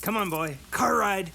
Come on, boy. Car ride.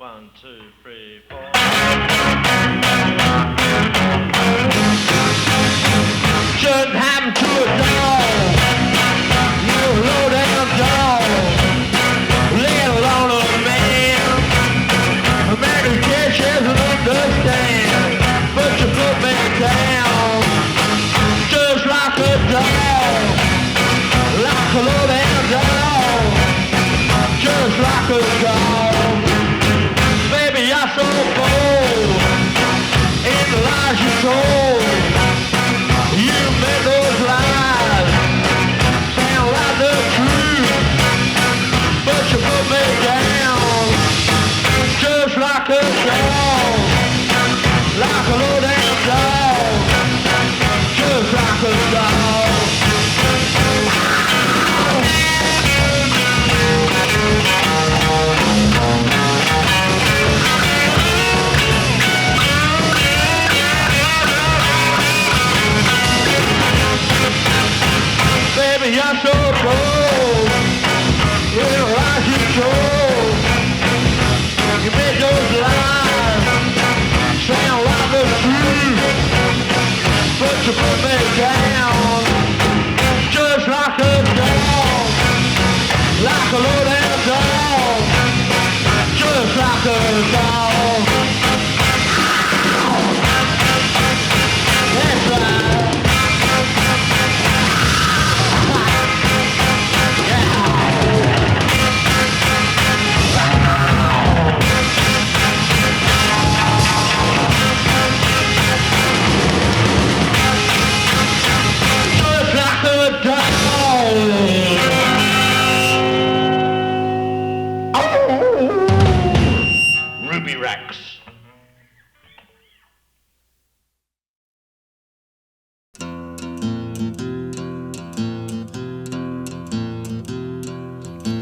1, 2, 3, 4. Shouldn't happen to a dog. You low down dog. Let alone a man. A man who can't understand. Put your foot back down. Just like a dog. Like a low down dog. Just like a dog. Baby, you're so bold. In the lies you told. You made those lies sound like the truth. But you put me down. Just like a dog. Like a low down dog. Just like a dog. Baby, you're so cold. Real lies you told. You made those lies sound like the truth. But you put me down. Just like a dog. Like a low down dog. Just like a dog. That's right. Ruby Rex.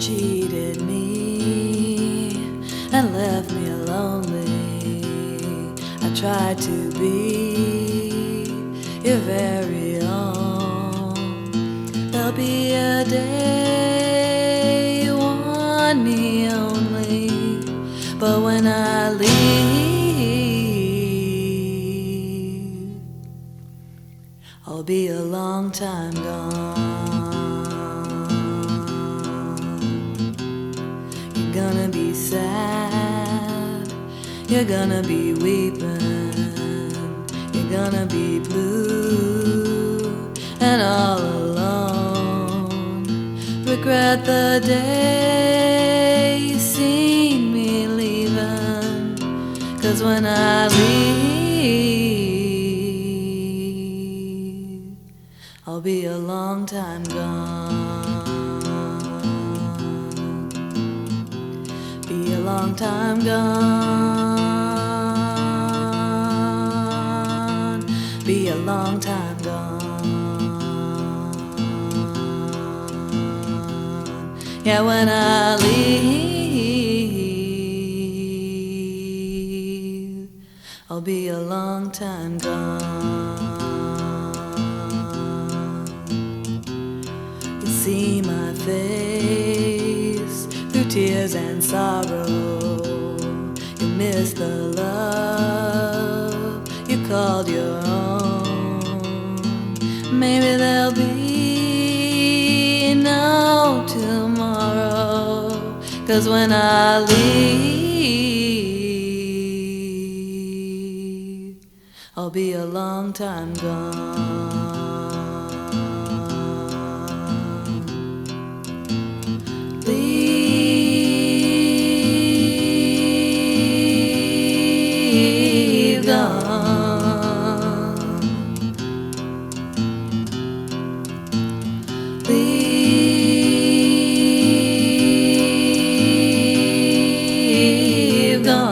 Cheated me and left me lonely. I tried to be your very own. There'll be a day you want me only, but when I leave, I'll be a long time gone. You're gonna be sad, you're gonna be weeping, you're gonna be blue and all alone. Regret the day you seen me leaving, 'cause when I leave, I'll be a long time gone. Be a long time gone. Be a long time gone. Yeah, when I leave, I'll be a long time gone. You see my face through tears and sorrow. You miss the love you called your own. Maybe there'll be no tomorrow, 'cause when I leave, I'll be a long time gone. Leave gone. Leave gone.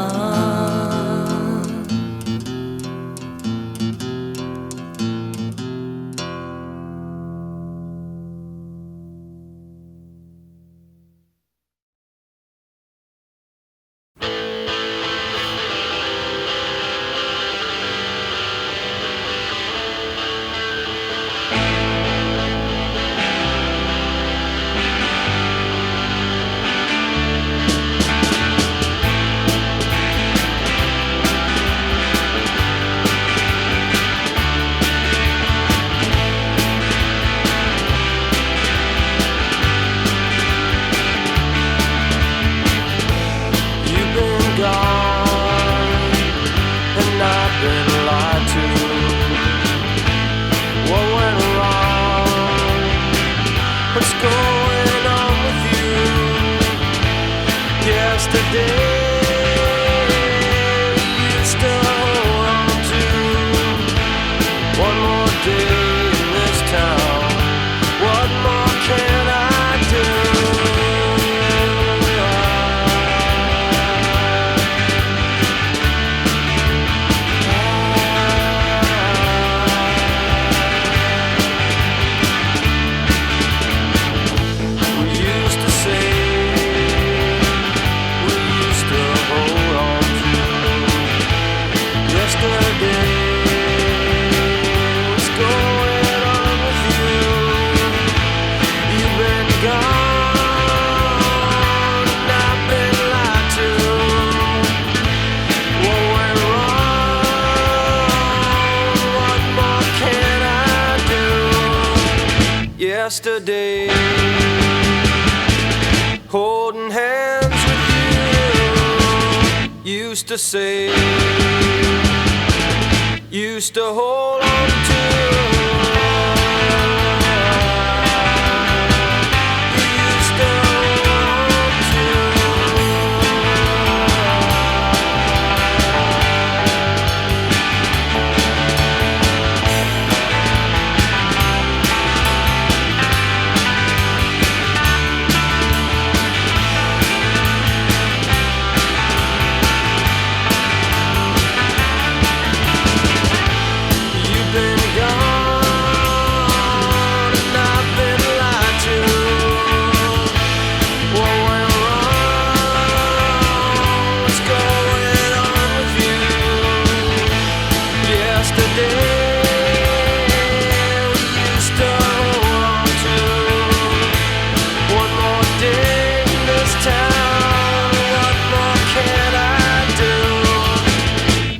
Yesterday, holding hands with you, used to say, used to hold on to.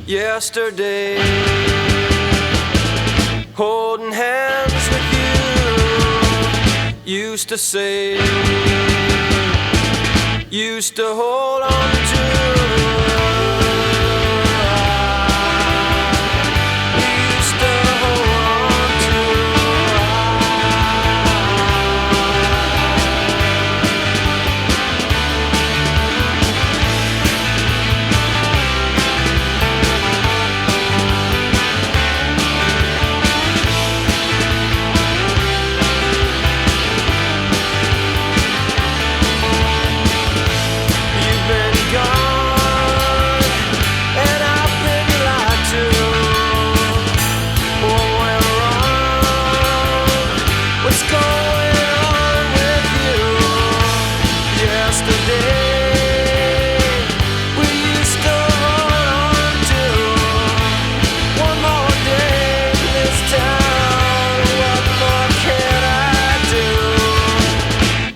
Yesterday, holding hands with you, used to say, used to hold on to.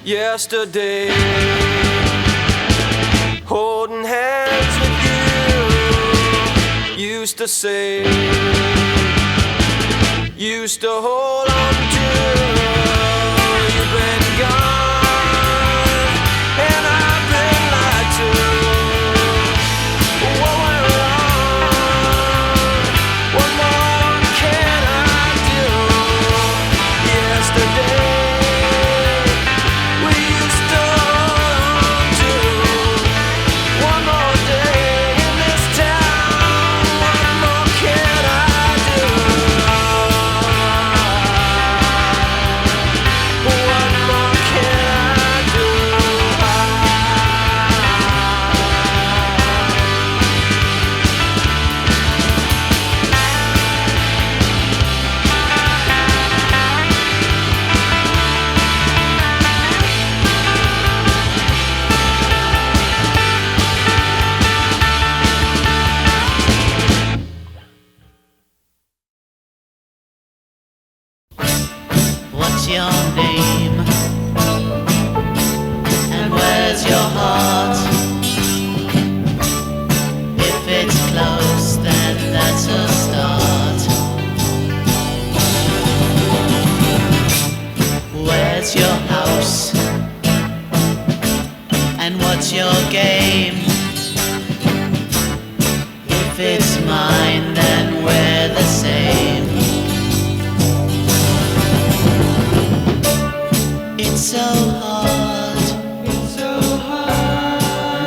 Yesterday, holding hands with you, used to say, used to hold on to. You've been gone, and I've been lied to. What went wrong? What more can I do? Yesterday, what's your name? And where's your heart? If it's close, then that's a start. Where's your house? And what's your game? If it's mine, then we're the same. It's so hard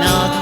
not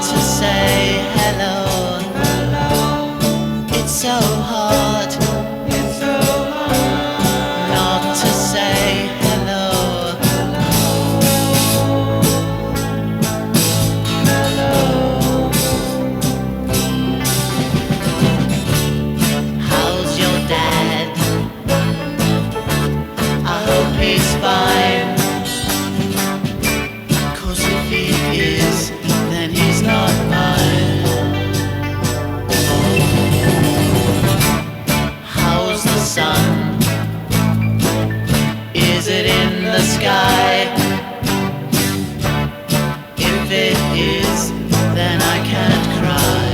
is, then I can't cry.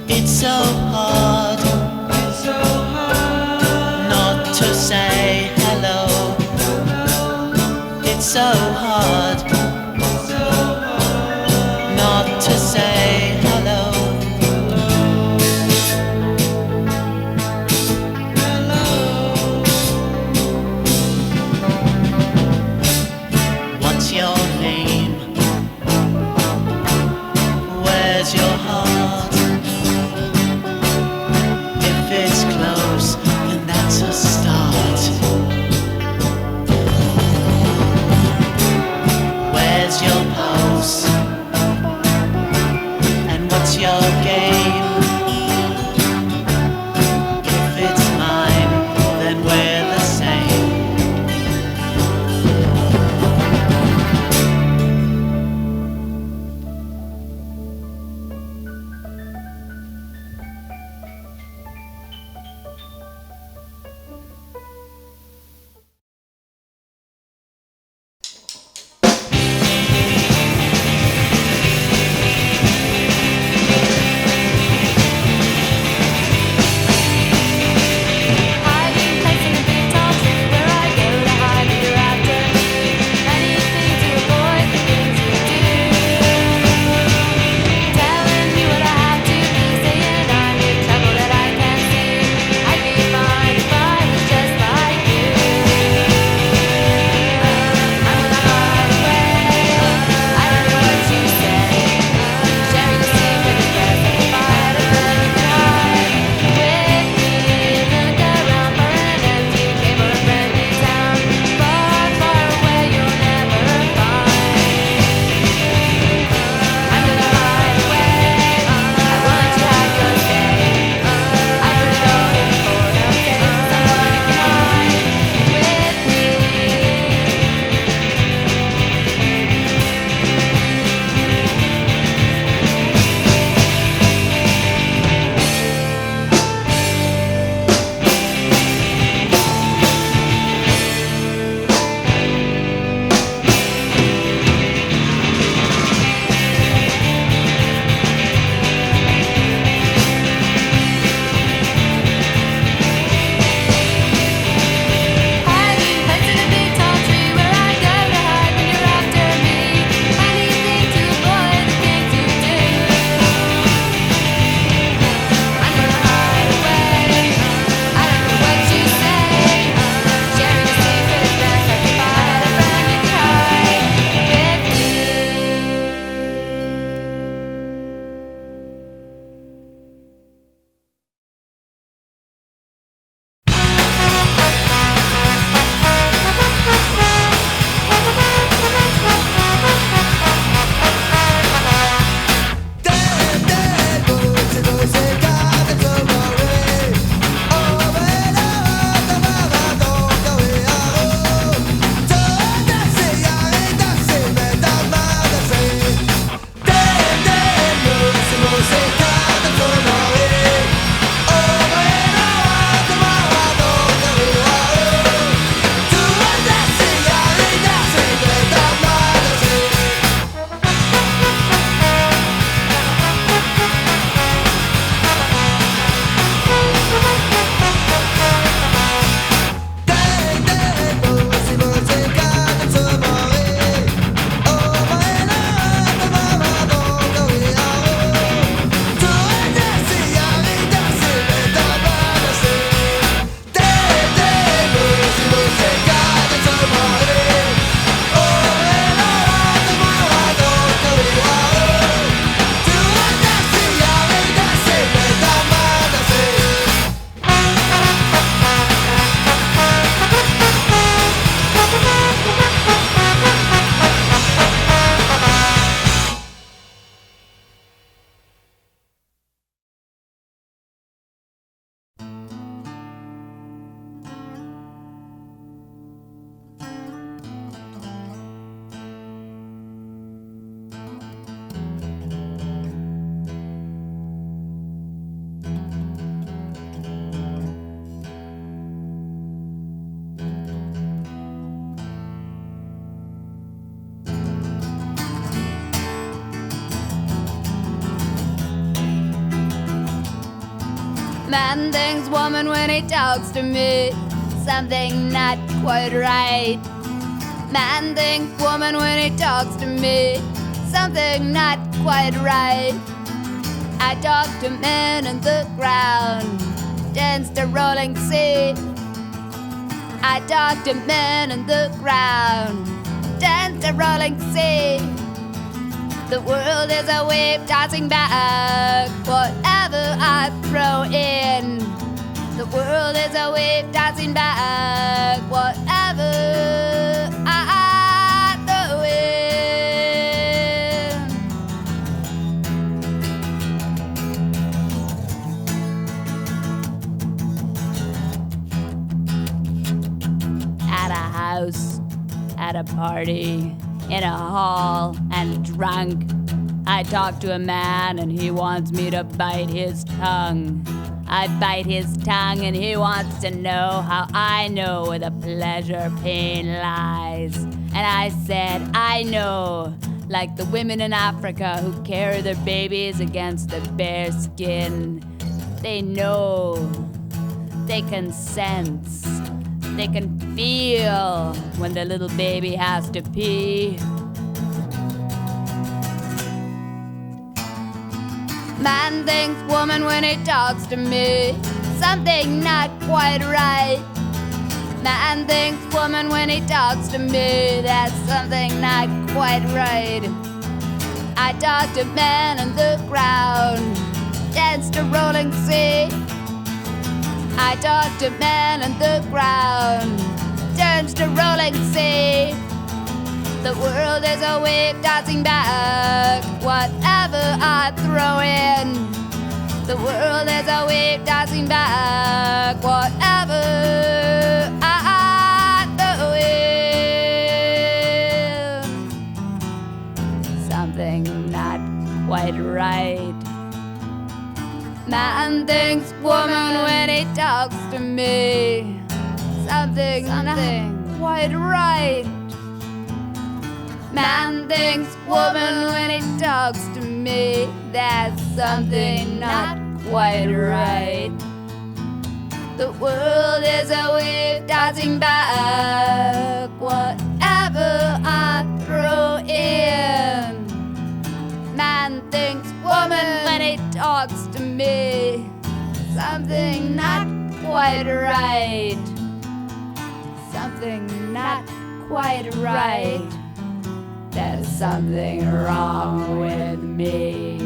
It's so hard not to say hello. It's so hard not to say hello. What's your name? Where's your heart? If it's close, then that's a start. Man thinks woman when he talks to me, something not quite right. Man thinks woman when he talks to me, something not quite right. I talk to men in the ground, dance to rolling sea. I talk to men in the ground, dance to rolling sea. The world is a wave tossing back whatever I throw in. The world is a wave tossing back whatever I throw in. At a house, at a party, in a hall and drunk, I talk to a man and he wants me to bite his tongue. I bite his tongue and he wants to know how I know where the pleasure pain lies. And I said, I know, like the women in Africa who carry their babies against the bare skin. They know, they can sense, they can feel when their little baby has to pee. Man thinks woman when he talks to me, something not quite right. Man thinks woman when he talks to me, that's something not quite right. I talk to men on the ground, dance to rolling sea. I talk to men on the ground, dance to rolling sea. The world is a wave tossing back whatever I throw in. The world is a wave tossing back whatever I throw in. Something not quite right. Man thinks woman when he talks to me, something not quite right. Man thinks woman when he talks to me, that's something not quite right. The world is a wave tossing back whatever I throw in. Man thinks woman when he talks to me, something not quite right. Something not quite right. There's something wrong with me.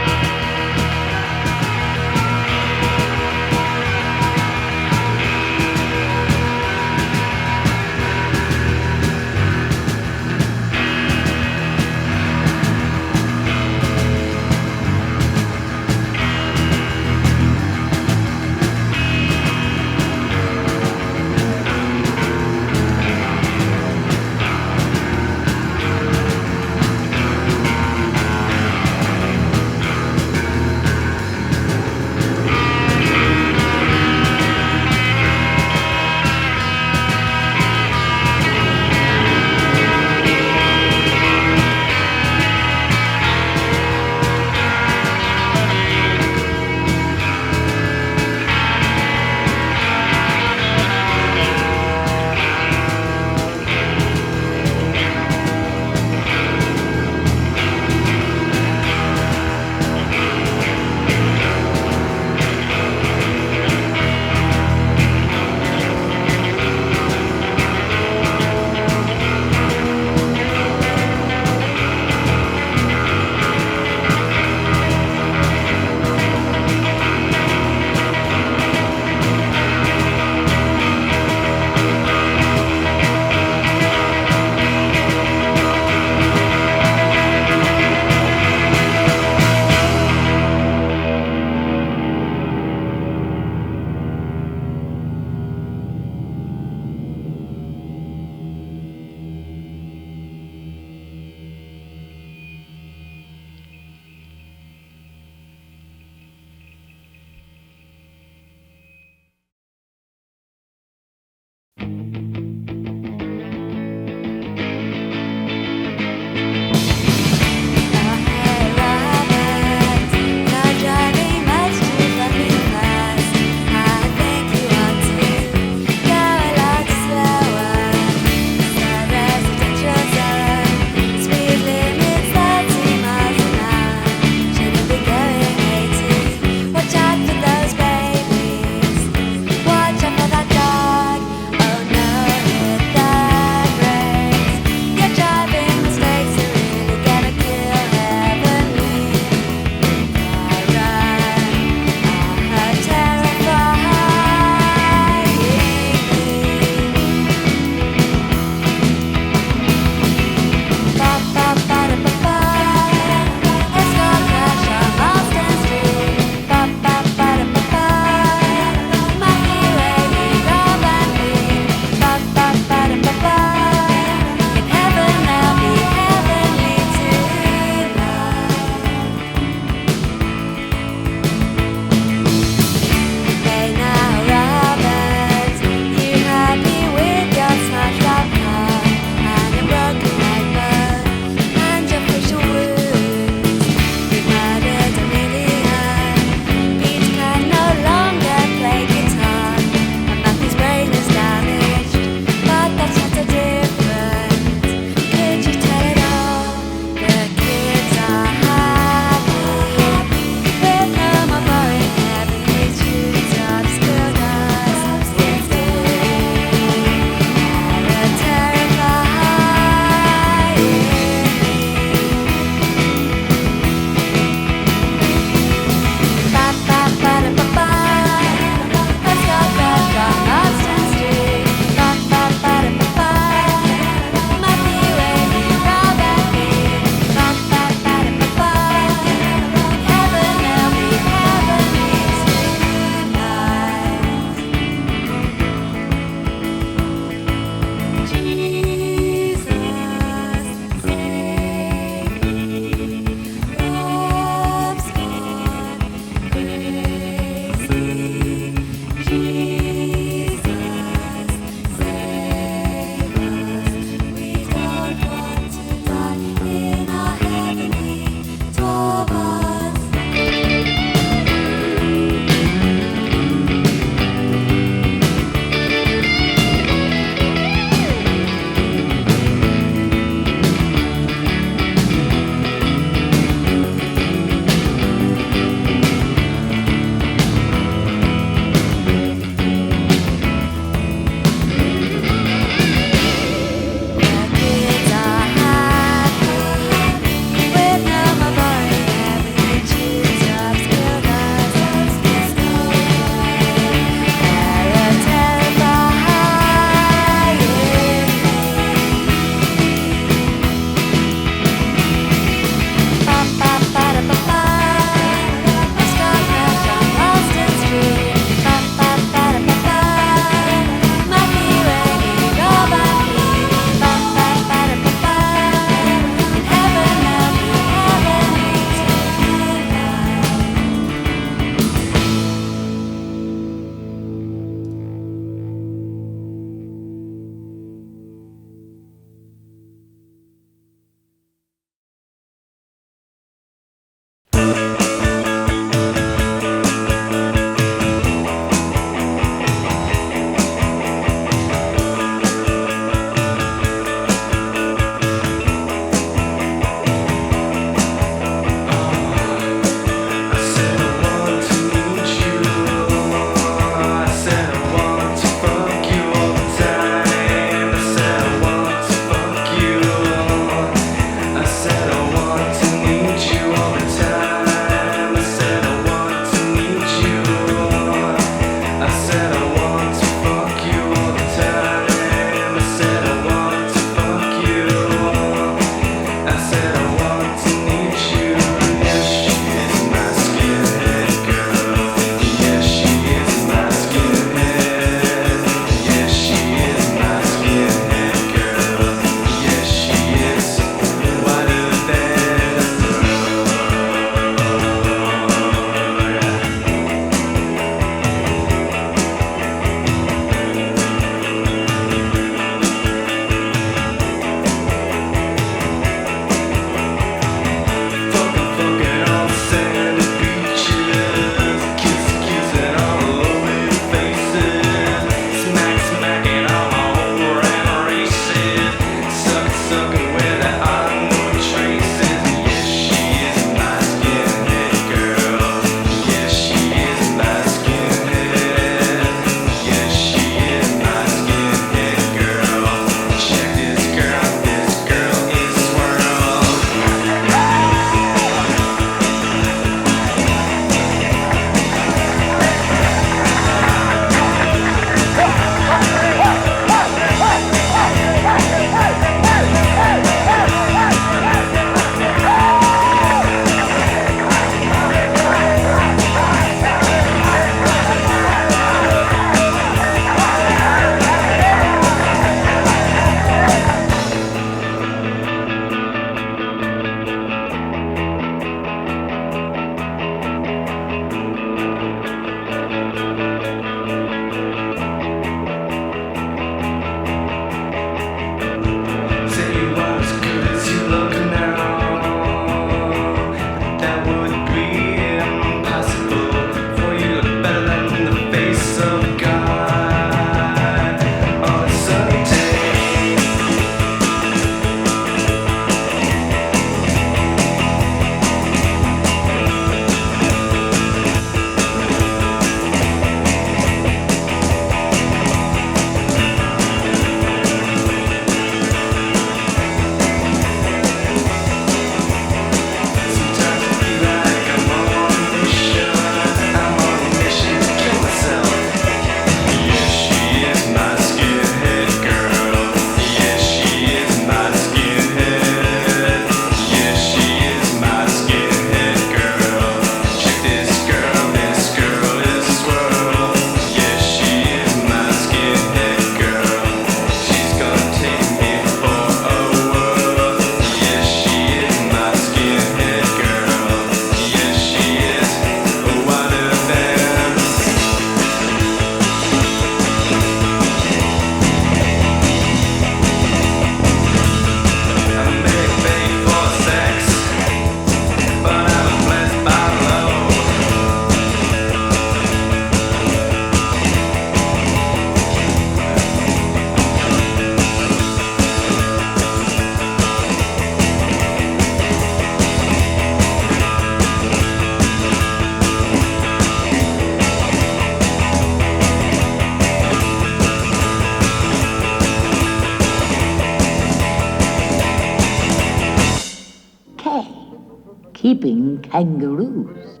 keeping kangaroos.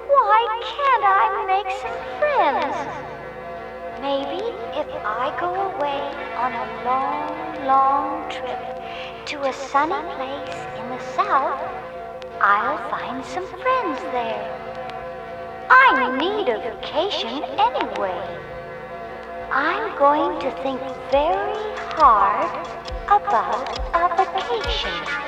Why can't I make some friends? Maybe if I go away on a long, long trip to a sunny place in the south, I'll find some friends there. I need a vacation anyway. I'm going to think very hard about a vacation.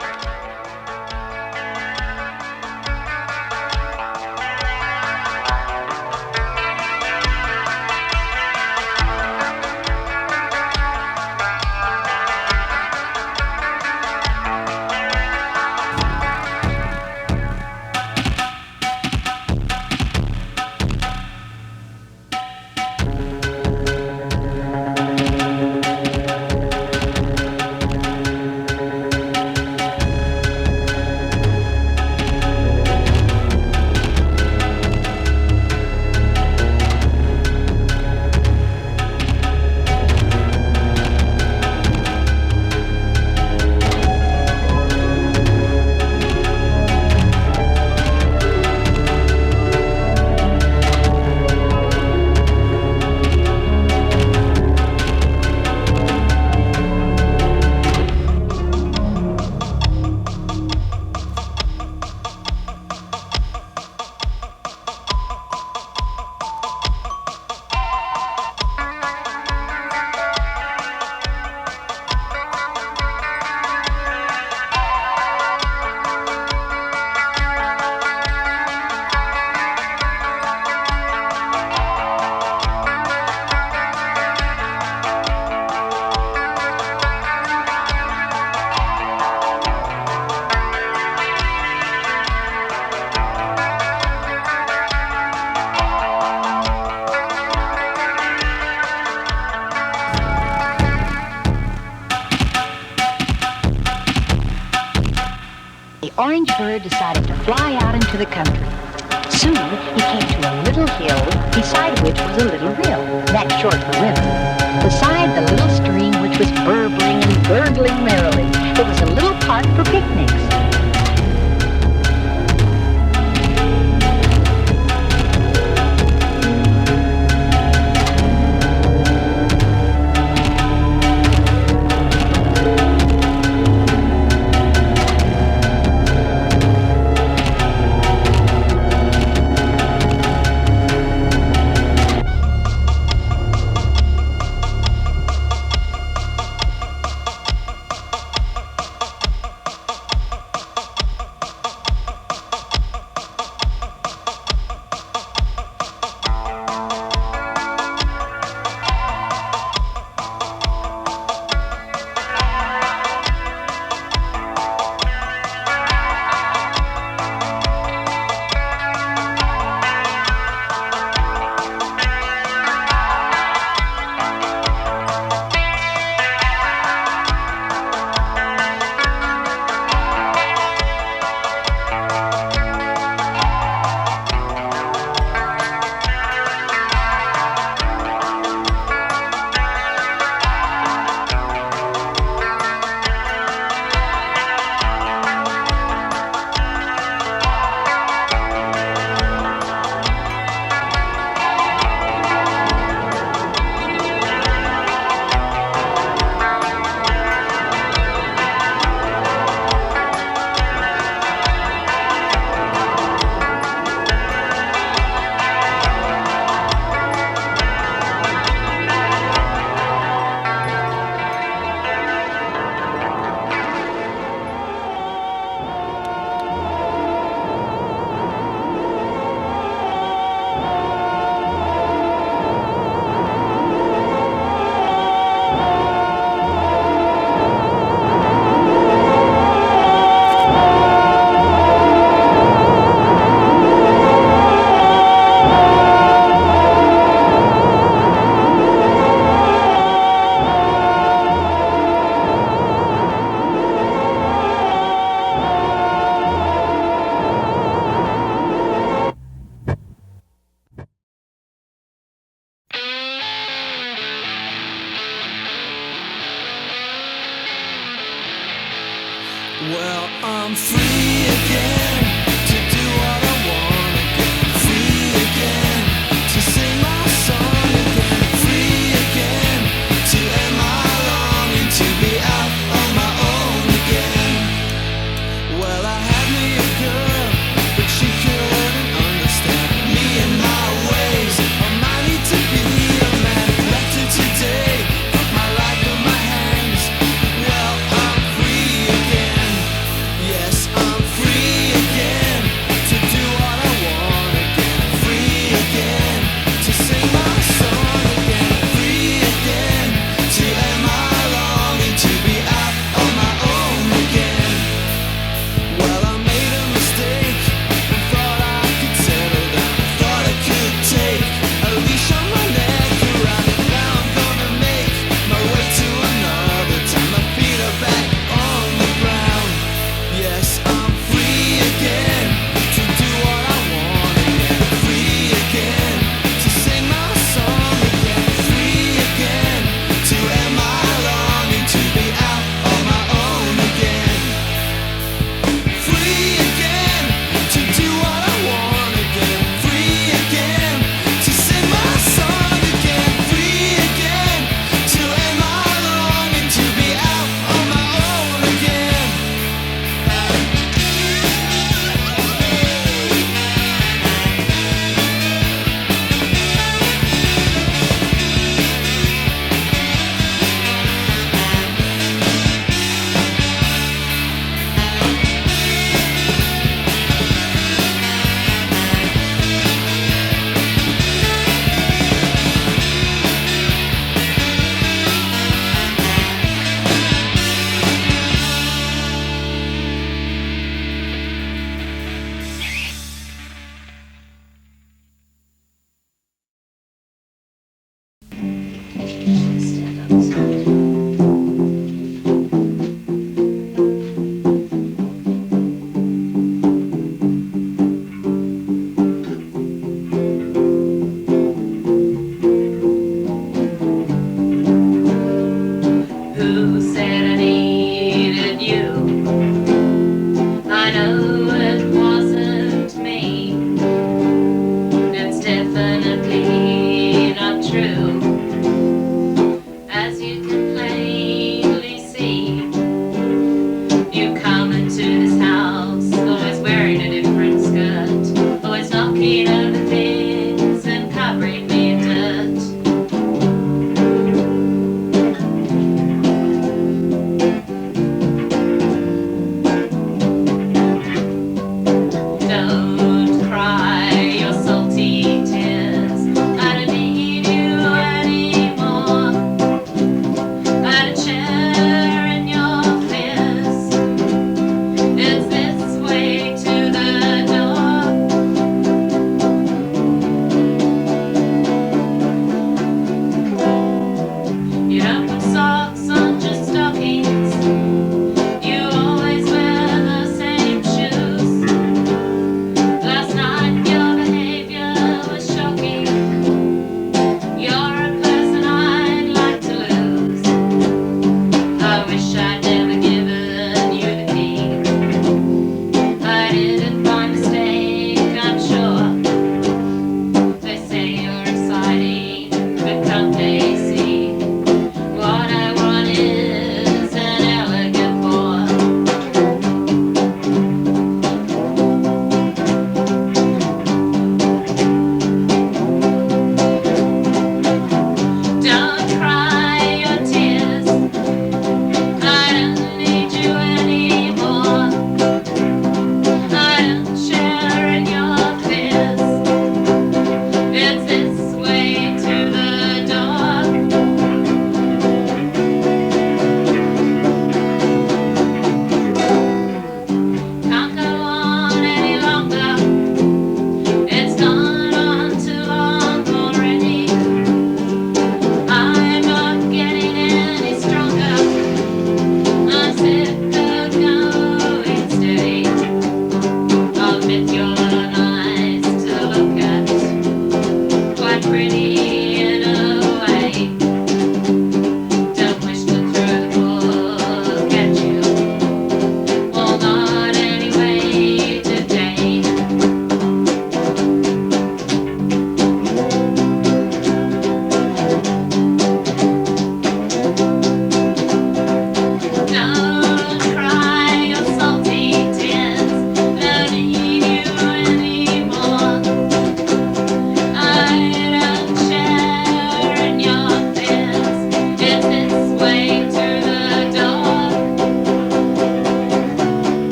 Orange bird decided to fly out into the country. Soon he came to a little hill, beside which was a little rill. That's short for river. Beside the little stream, which was burbling and gurgling merrily, there was a little park for picnics. Well, I'm free again to do what I want again. Free again to sing my song again. Free again to end my longing to be out on my own again. Well, I had me a girl, but she couldn't understand me and my ways. I might need to be a man. Left her today, got my life in my hands. Well, I'm free again. Yes, I'm free again.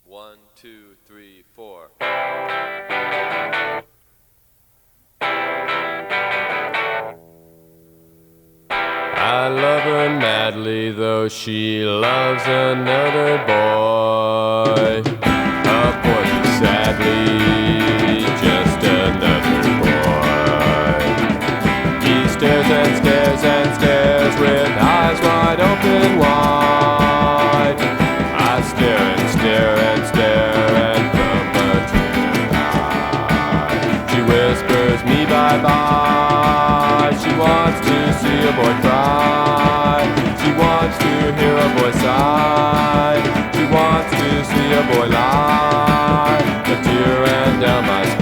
1, 2, 3, 4. I love her madly, though she loves another boy. A boy who's sadly just another boy. He stares and stares and stares with eyes wide open wide. I stare and stare and stare and from a trigger high. She whispers me bye-bye. She wants to see a boy cry. She wants to hear a boy sigh. She wants to see a boy lie. A tear ran down my spine.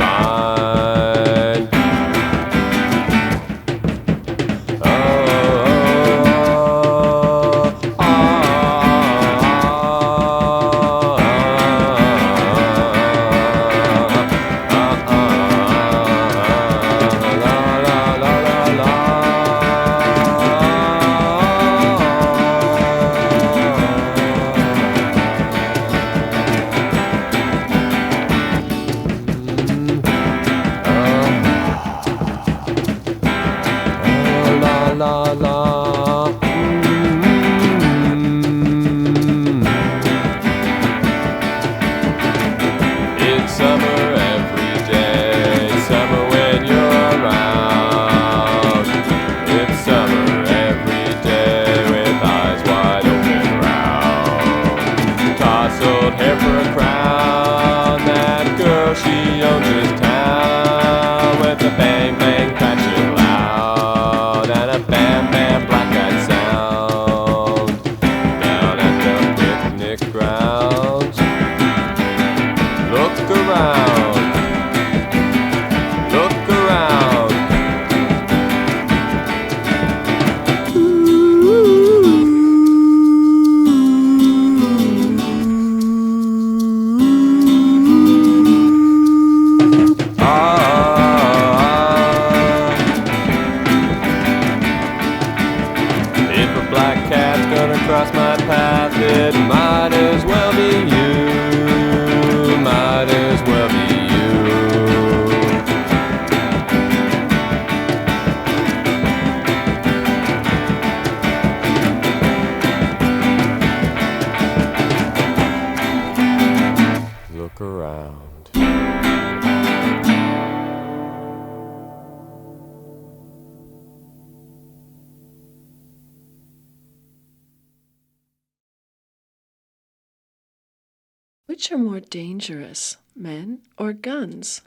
Which are more dangerous, Men or guns?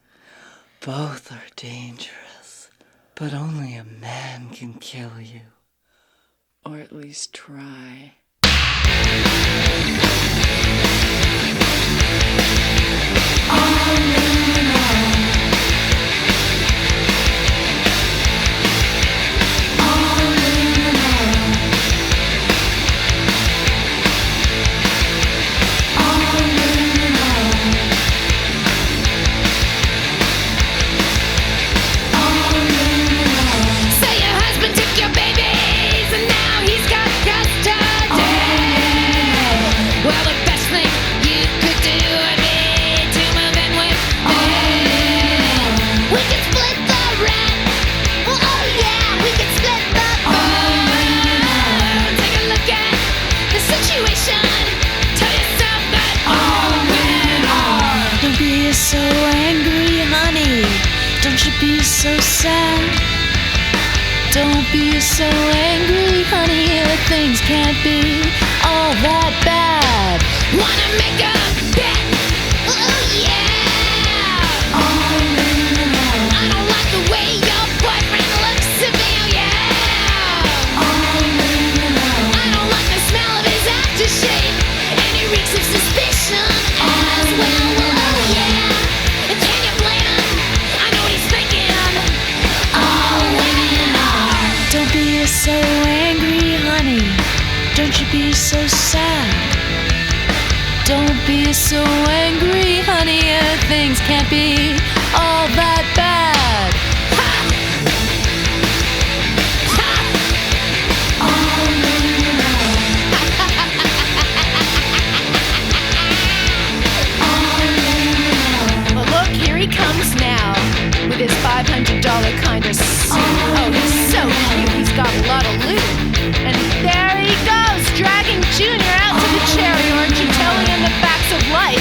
Both are dangerous, but only a man can kill you. Or at least try. So sad. Don't be so angry, honey. Things can't be all that bad. Wanna make a bet? Oh yeah. I don't like the way your boyfriend looks at me. Oh yeah. I don't like the smell of his aftershave, and he reeks of suspicion as well. Oh yeah. And can you blame him? I know what he's thinking. Don't be so angry, honey. Don't you be so sad. Don't be so angry, honey. Things can't be all that bad. Ha! Ha! Well, look, here he comes now with his $500 kind of suit. Oh, he's so cute. He's got a lot of loot. And there he goes, dragging Junior out to the cherry orchard, telling him the facts of life.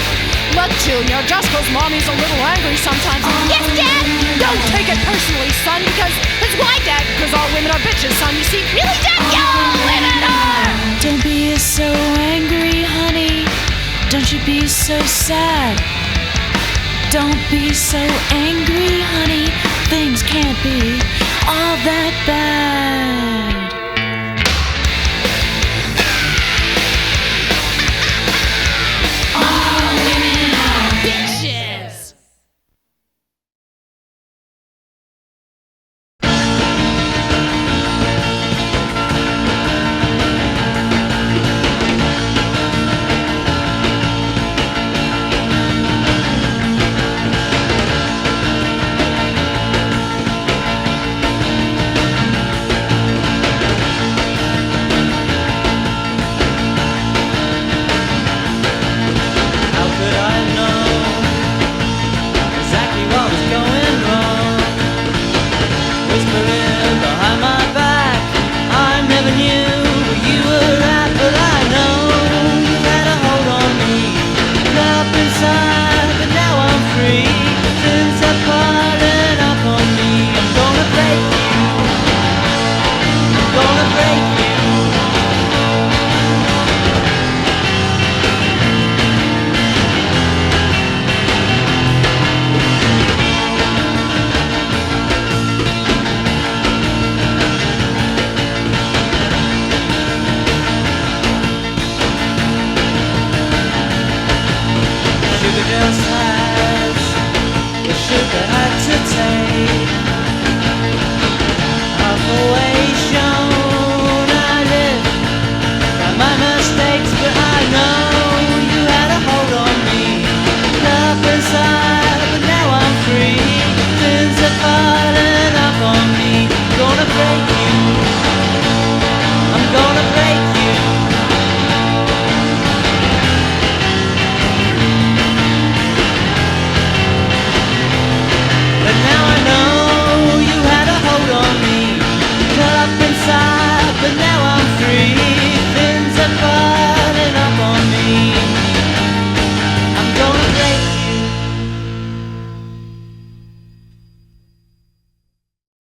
Look, Junior, just 'cause Mommy's a little angry sometimes. Yes, Dad! Don't take it personally, son, because that's why, Dad, because all women are bitches, son. You see, really, Dad? All women are! Don't be so angry, honey. Don't you be so sad. Don't be so angry, honey. Things can't be all that bad. All women are bitches. Sugar just has the sugar had to take.